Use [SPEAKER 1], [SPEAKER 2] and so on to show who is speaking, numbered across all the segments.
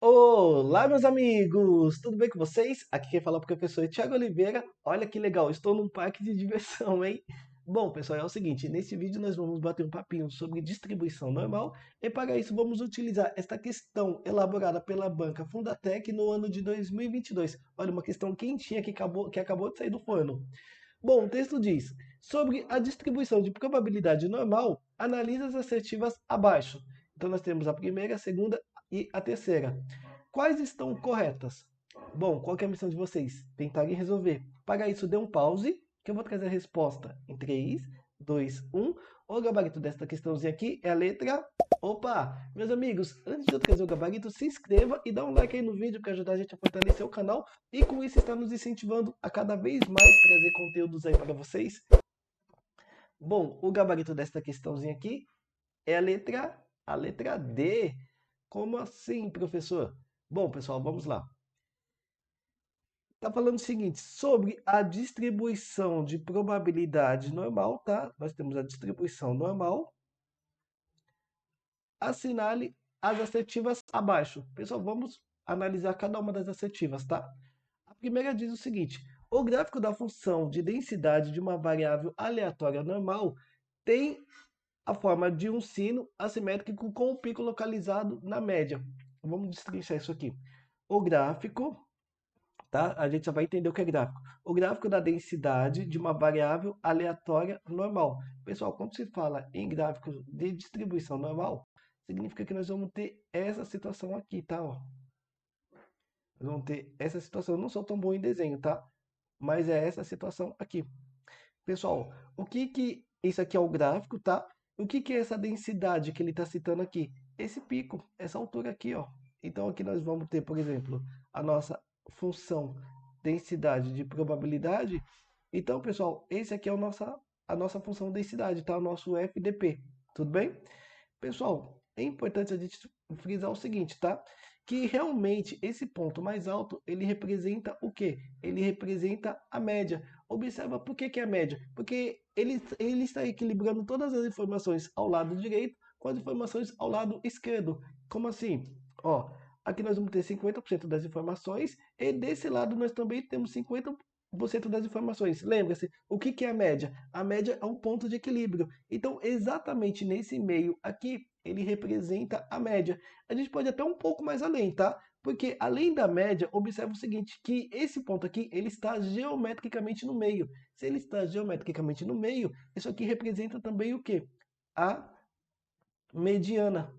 [SPEAKER 1] Olá, meus amigos! Tudo bem com vocês? Aqui quem fala é o professor Thiago Oliveira. Olha que legal, estou num parque de diversão, hein? Bom, pessoal, é o seguinte, nesse vídeo nós vamos bater um papinho sobre distribuição normal e para isso vamos utilizar esta questão elaborada pela banca Fundatec no ano de 2022. Olha, uma questão quentinha que acabou de sair do forno. Bom, o texto diz: sobre a distribuição de probabilidade normal, analise as assertivas abaixo. Então nós temos a primeira, a segunda e a terceira. Quais estão corretas? Bom, qual que é a missão de vocês? Tentarem resolver. Para isso, dê um pause, que eu vou trazer a resposta em 3, 2, 1. O gabarito desta questãozinha aqui é a letra... Opa! Meus amigos, antes de eu trazer o gabarito, se inscreva e dá um like aí no vídeo para ajudar a gente a fortalecer o canal e com isso está nos incentivando a cada vez mais trazer conteúdos aí para vocês. Bom, o gabarito desta questãozinha aqui é a letra D. Como assim, professor? Bom, pessoal, vamos lá. Está falando o seguinte, sobre a distribuição de probabilidade normal, tá? Nós temos a distribuição normal. Assinale as assertivas abaixo. Pessoal, vamos analisar cada uma das assertivas, tá? A primeira diz o seguinte: o gráfico da função de densidade de uma variável aleatória normal tem a forma de um sino assimétrico com o pico localizado na média. Vamos destrinchar isso aqui. O gráfico, tá? A gente já vai entender o que é gráfico. O gráfico da densidade de uma variável aleatória normal. Pessoal, quando se fala em gráfico de distribuição normal, significa que nós vamos ter essa situação aqui, tá? Ó. Nós vamos ter essa situação. Eu não sou tão bom em desenho, tá? Mas é essa situação aqui. Pessoal, o que que isso aqui é o gráfico, tá? O que que é essa densidade que ele está citando aqui? Esse pico, essa altura aqui, ó. Então aqui nós vamos ter, por exemplo, a nossa função densidade de probabilidade. Então, pessoal, esse aqui é a nossa função densidade, tá? O nosso FDP, tudo bem? Pessoal, é importante a gente frisar o seguinte, tá? Que realmente esse ponto mais alto, ele representa o quê? Ele representa a média. Observa por que é a média? Porque ele está equilibrando todas as informações ao lado direito com as informações ao lado esquerdo. Como assim? Ó, aqui nós vamos ter 50% das informações e desse lado nós também temos 50% das informações. Lembra-se, o que é a média? A média é um ponto de equilíbrio. Então, exatamente nesse meio aqui, ele representa a média. A gente pode ir até um pouco mais além, tá? Porque além da média, observa o seguinte, que esse ponto aqui, ele está geometricamente no meio. Se ele está geometricamente no meio, isso aqui representa também o quê? A mediana.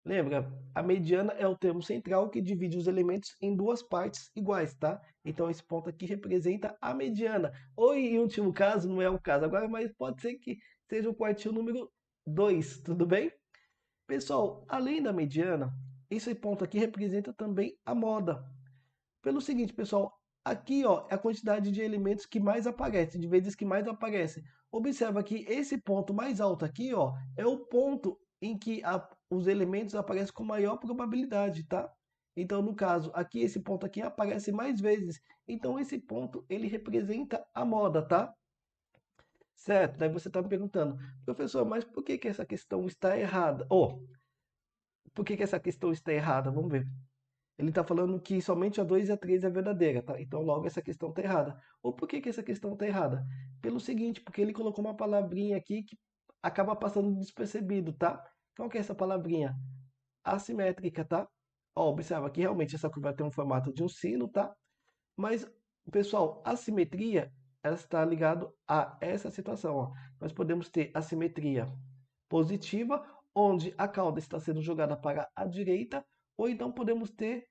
[SPEAKER 1] Lembra? A mediana é o termo central que divide os elementos em duas partes iguais, tá? Então esse ponto aqui representa a mediana. Ou em último caso, não é o caso agora, mas pode ser que seja o quartil número 2, tudo bem? Pessoal, além da mediana, esse ponto aqui representa também a moda. Pelo seguinte, pessoal, aqui ó, é a quantidade de elementos que mais aparece, de vezes que mais aparece. Observa que esse ponto mais alto aqui ó, é o ponto em que os elementos aparecem com maior probabilidade, tá? Então, no caso, aqui esse ponto aqui aparece mais vezes. Então, esse ponto ele representa a moda, tá? Certo? Daí você está me perguntando, professor, mas por que que essa questão está errada? Ou, por que que essa questão está errada? Vamos ver. Ele está falando que somente a 2 e a 3 é verdadeira, tá? Então logo essa questão está errada. Ou por que que essa questão está errada? Pelo seguinte, porque ele colocou uma palavrinha aqui que acaba passando despercebido, tá? Qual que é essa palavrinha? Assimétrica, tá? Ó, observa que realmente essa curva tem um formato de um sino, tá? Mas, pessoal, a simetria ela está ligado a essa situação, ó. Nós podemos ter a simetria positiva, onde a cauda está sendo jogada para a direita, ou então podemos ter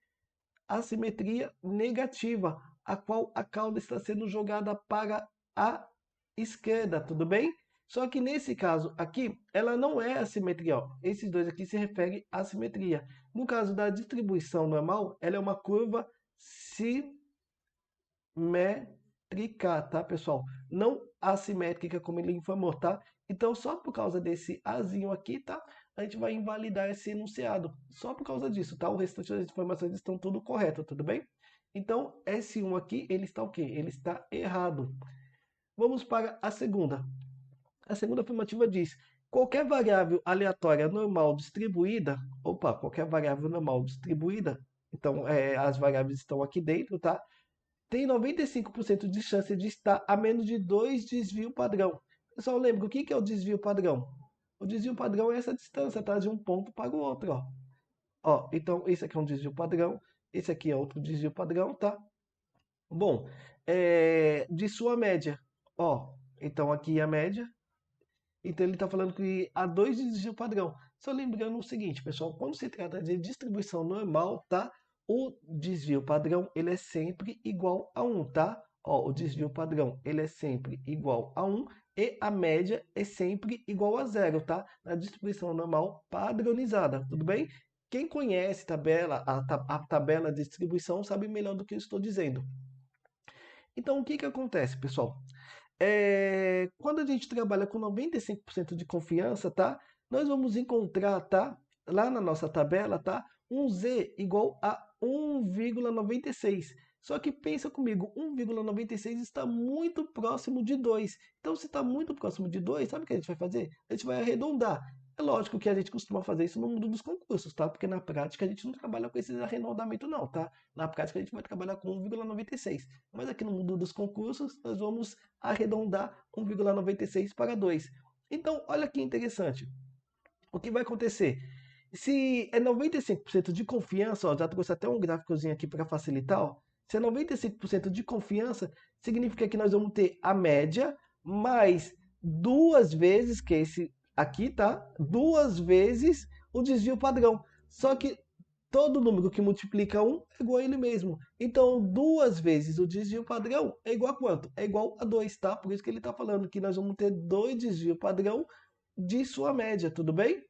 [SPEAKER 1] assimetria negativa, a qual a cauda está sendo jogada para a esquerda, tudo bem? Só que nesse caso aqui, ela não é assimetria. Ó. Esses dois aqui se referem à simetria. No caso da distribuição normal, ela é uma curva simétrica, tá, pessoal? Não assimétrica, como ele informou, tá? Então, só por causa desse azinho aqui, tá? A gente vai invalidar esse enunciado. Só por causa disso, tá? O restante das informações estão tudo correto, tudo bem? Então, S1 aqui, ele está o quê? Ele está errado. Vamos para a segunda. A segunda afirmativa diz Qualquer variável aleatória normal distribuída, opa, qualquer variável normal distribuída, então as variáveis estão aqui dentro, tá? Tem 95% de chance de estar a menos de 2 desvio padrão. Pessoal, lembra o que que é o desvio padrão? O desvio padrão é essa distância, tá? De um ponto para o outro, ó. Ó, então esse aqui é um desvio padrão, esse aqui é outro desvio padrão, tá? Bom, de sua média, ó, então aqui é a média, então ele está falando que há dois desvios padrão. Só lembrando o seguinte, pessoal, quando se trata de distribuição normal, tá? O desvio padrão ele é sempre igual a 1, tá? Ó, o desvio padrão ele é sempre igual a 1 e a média é sempre igual a zero, tá? Na distribuição normal padronizada, tudo bem? Quem conhece a tabela de distribuição sabe melhor do que eu estou dizendo. Então, o que que acontece, pessoal? Quando a gente trabalha com 95% de confiança, tá? Nós vamos encontrar, tá? Lá na nossa tabela, tá? Um Z igual a 1,96. Só que pensa comigo, 1,96 está muito próximo de 2. Então, se está muito próximo de 2, sabe o que a gente vai fazer? A gente vai arredondar. É lógico que a gente costuma fazer isso no mundo dos concursos, tá? Porque na prática a gente não trabalha com esse arredondamento não, tá? Na prática a gente vai trabalhar com 1,96. Mas aqui no mundo dos concursos nós vamos arredondar 1,96 para 2. Então, olha que interessante. O que vai acontecer? Se é 95% de confiança, ó, já trouxe até um gráficozinho aqui para facilitar, ó. Se é 95% de confiança, significa que nós vamos ter a média mais duas vezes, que é esse aqui, tá? Duas vezes o desvio padrão. Só que todo número que multiplica 1 é igual a ele mesmo. Então, duas vezes o desvio padrão é igual a quanto? É igual a 2, tá? Por isso que ele está falando que nós vamos ter dois desvios padrão de sua média, tudo bem?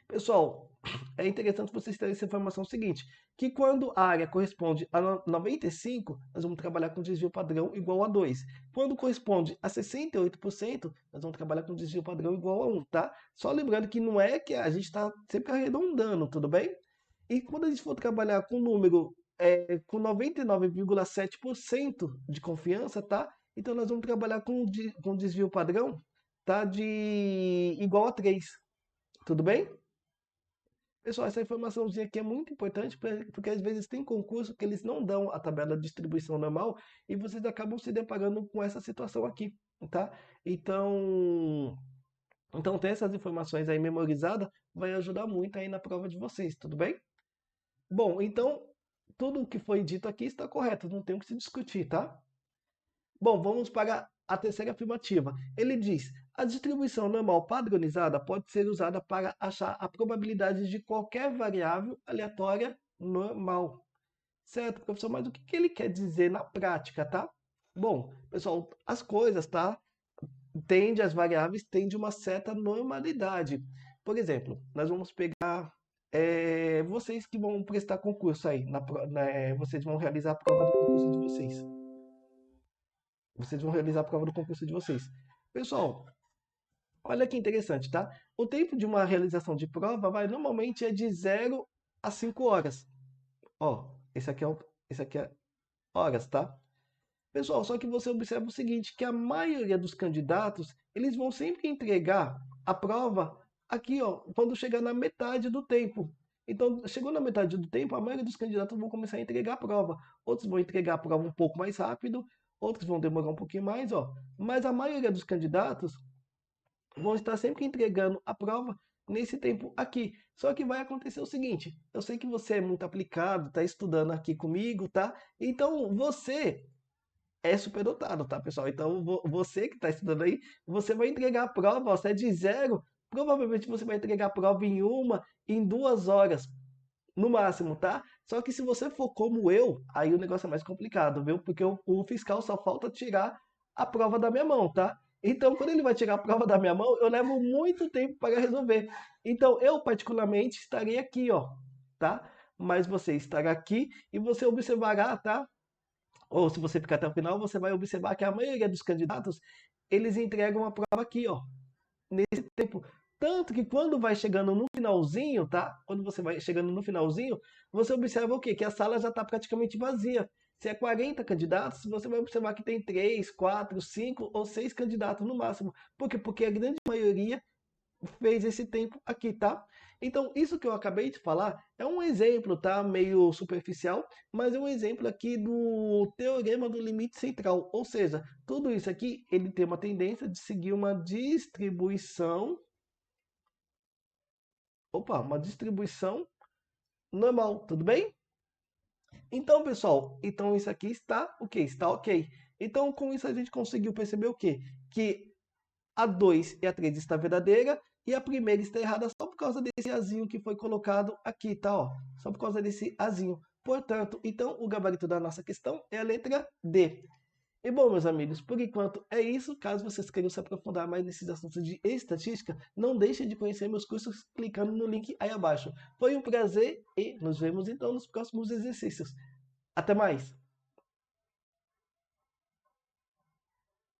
[SPEAKER 1] Pessoal, é interessante vocês terem essa informação seguinte, que quando a área corresponde a 95, nós vamos trabalhar com desvio padrão igual a 2. Quando corresponde a 68%, nós vamos trabalhar com desvio padrão igual a 1, tá? Só lembrando que não é que a gente está sempre arredondando, tudo bem? E quando a gente for trabalhar com número com 99,7% de confiança, tá? Então nós vamos trabalhar com desvio padrão, tá? De igual a 3, tudo bem? Pessoal, essa informaçãozinha aqui é muito importante porque às vezes tem concurso que eles não dão a tabela de distribuição normal e vocês acabam se deparando com essa situação aqui, tá? Então ter essas informações aí memorizadas vai ajudar muito aí na prova de vocês, tudo bem? Bom, então tudo o que foi dito aqui está correto, não tem o que se discutir, tá? Bom, vamos para a terceira afirmativa. Ele diz: a distribuição normal padronizada pode ser usada para achar a probabilidade de qualquer variável aleatória normal. Certo, professor? Mas o que que ele quer dizer na prática, tá? Bom, pessoal, as coisas, tá? As variáveis tendem uma certa normalidade. Por exemplo, nós vamos pegar vocês que vão prestar concurso aí, vocês vão realizar a prova do concurso de vocês. Vocês vão realizar a prova do concurso de vocês. Pessoal, olha que interessante, tá? O tempo de uma realização de prova normalmente é de 0 a 5 horas. Ó, esse aqui é horas, tá? Pessoal, só que você observa o seguinte, que a maioria dos candidatos, eles vão sempre entregar a prova aqui, ó, quando chegar na metade do tempo. Então, chegou na metade do tempo, a maioria dos candidatos vão começar a entregar a prova. Outros vão entregar a prova um pouco mais rápido, outros vão demorar um pouquinho mais, ó. Mas a maioria dos candidatos vão estar sempre entregando a prova nesse tempo aqui. Só que vai acontecer o seguinte, eu sei que você é muito aplicado, está estudando aqui comigo, tá? Então, você é superdotado, tá, pessoal? Então, você que está estudando aí, você vai entregar a prova, ó, se é de 0, provavelmente você vai entregar a prova em 2 horas, no máximo, tá? Só que se você for como eu, aí o negócio é mais complicado, viu? Porque o fiscal só falta tirar a prova da minha mão, tá? Então, quando ele vai tirar a prova da minha mão, eu levo muito tempo para resolver. Então, eu particularmente estarei aqui, ó, tá? Mas você estará aqui e você observará, tá? Ou se você ficar até o final, você vai observar que a maioria dos candidatos, eles entregam a prova aqui, ó, nesse tempo. Tanto que quando vai chegando no finalzinho, tá? Quando você vai chegando no finalzinho, você observa o quê? Que a sala já está praticamente vazia. Se é 40 candidatos, você vai observar que tem 3, 4, 5 ou 6 candidatos no máximo. Por quê? Porque a grande maioria fez esse tempo aqui, tá? Então, isso que eu acabei de falar é um exemplo, tá? Meio superficial, mas é um exemplo aqui do teorema do limite central. Ou seja, tudo isso aqui, ele tem uma tendência de seguir uma distribuição normal, tudo bem? Então, pessoal, então isso aqui está o quê? Está ok. Então, com isso a gente conseguiu perceber o quê? Que a 2 e a 3 está verdadeira e a primeira está errada só por causa desse azinho que foi colocado aqui, tá? Ó, só por causa desse azinho. Portanto, então o gabarito da nossa questão é a letra D. E bom, meus amigos, por enquanto é isso. Caso vocês queiram se aprofundar mais nesses assuntos de estatística, não deixem de conhecer meus cursos clicando no link aí abaixo. Foi um prazer e nos vemos então nos próximos exercícios. Até mais!